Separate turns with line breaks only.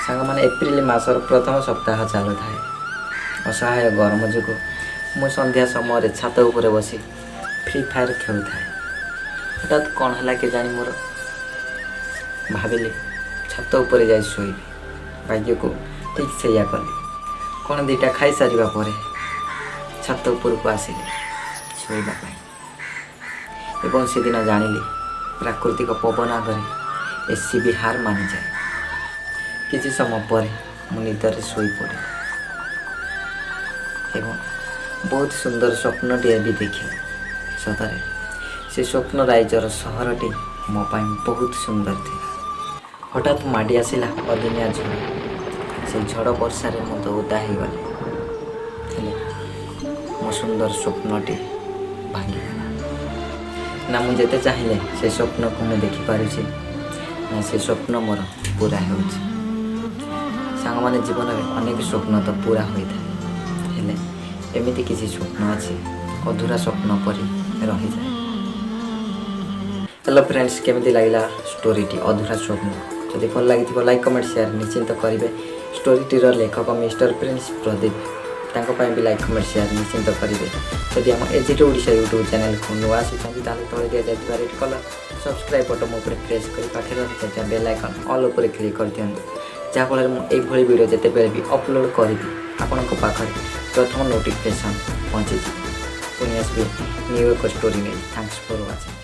ସାଙ୍ଗମାନେ ଏପ୍ରିଲ ମାସର ପ୍ରଥମ ସପ୍ତାହ ଚାଲୁଥାଏ। ଅସହାୟ ଗରମ ଯୋଗୁଁ ମୁଁ ସନ୍ଧ୍ୟା ସମୟରେ ଛାତ ଉପରେ ବସି ଫ୍ରି ଫାୟାର ଖେଳୁଥାଏ। ହଠାତ୍ କ'ଣ ହେଲା କେଜାଣି ମୋର ଭାବିଲି ଛାତ ଉପରେ ଯାଇ ଶୋଇବି। ଭାଗ୍ୟକୁ ଠିକ୍ ସେଇଆ କଲି। କ'ଣ ଦୁଇଟା ଖାଇସାରିବା ପରେ ଛାତ ଉପରକୁ ଆସିଲି ଶୋଇବା ପାଇଁ ଏବଂ ସେଦିନ ଜାଣିଲି ପ୍ରାକୃତିକ ପବନ ଆଗରେ ଏସି ବି ହାର ମାନିଯାଏ। କିଛି ସମୟ ପରେ ମୁଁ ନିଦରେ ଶୋଇପଡ଼ିଲି ଏବଂ ବହୁତ ସୁନ୍ଦର ସ୍ୱପ୍ନଟିଏ ବି ଦେଖିଲି। ସତରେ ସେ ସ୍ୱପ୍ନ ରାଇଜର ସହରଟି ମୋ ପାଇଁ ବହୁତ ସୁନ୍ଦର ଥିଲା। ହଠାତ୍ ମାଡ଼ି ଆସିଲା ଅଦିନିଆ ଝଡ଼। ସେଇ ଝଡ଼ ବର୍ଷାରେ ମୁଁ ତ ଓଦା ହେଇଗଲି। ହେଲେ ମୋ ସୁନ୍ଦର ସ୍ୱପ୍ନଟି ଭାଙ୍ଗିଗଲା। ନା ମୁଁ ଯେତେ ଚାହିଁଲେ ସେ ସ୍ୱପ୍ନକୁ ମୁଁ ଦେଖିପାରୁଛି, ନା ସେ ସ୍ୱପ୍ନ ମୋର ପୁରା ହେଉଛି। ସାଙ୍ଗମାନେ ଜୀବନରେ ଅନେକ ସ୍ୱପ୍ନ ତ ପୁରା ହୋଇଥାଏ, ହେଲେ ଏମିତି କିଛି ସ୍ୱପ୍ନ ଅଛି ଅଧୁରା ସ୍ୱପ୍ନ ପରି ରହିଯାଏ। ହ୍ୟାଲୋ ଫ୍ରେଣ୍ଡସ୍, କେମିତି ଲାଗିଲା ଷ୍ଟୋରିଟି ଅଧୁରା ସ୍ୱପ୍ନ? ଯଦି ଭଲ ଲାଗିଥିବ ଲାଇକ୍ କମେଣ୍ଟ ସେୟାର ନିଶ୍ଚିନ୍ତ କରିବେ। ଷ୍ଟୋରିଟିର ଲେଖକ ମିଷ୍ଟର ପ୍ରିନ୍ସ ପ୍ରଦୀପ, ତାଙ୍କ ପାଇଁ ବି ଲାଇକ୍ କମେଣ୍ଟ ସେୟାର ନିଶ୍ଚିନ୍ତ କରିବେ। ଯଦି ଆମ ଏଜିଟ୍ ଓଡ଼ିଶା ୟୁଟ୍ୟୁବ୍ ଚ୍ୟାନେଲକୁ ନୂଆ ଆସିଛନ୍ତି ତାହେଲେ ତଳେ ଦିଆଯାଇଥିବା ରେଡ୍ କଲର୍ ସବସ୍କ୍ରାଇବ୍ ବଟନ୍ ଉପରେ ପ୍ରେସ୍ କରି ପାଖରେ ରହିଥିବା ବେଲ୍ ଆଇକନ୍ ଅଲ୍ ଉପରେ କ୍ଲିକ୍ କରିଦିଅନ୍ତୁ, ଯାହାଫଳରେ ମୁଁ ଏଇଭଳି ଭିଡ଼ିଓ ଯେତେବେଳେ ବି ଅପଲୋଡ଼ କରିବି ଆପଣଙ୍କ ପାଖରେ ପ୍ରଥମ ନୋଟିଫିକେସନ୍ ପହଞ୍ଚିଯିବ। ପୁଣି ଆସିବି ନ୍ୟୁ ଏକ ଷ୍ଟୋରି ନେଇ। Thanks for watching.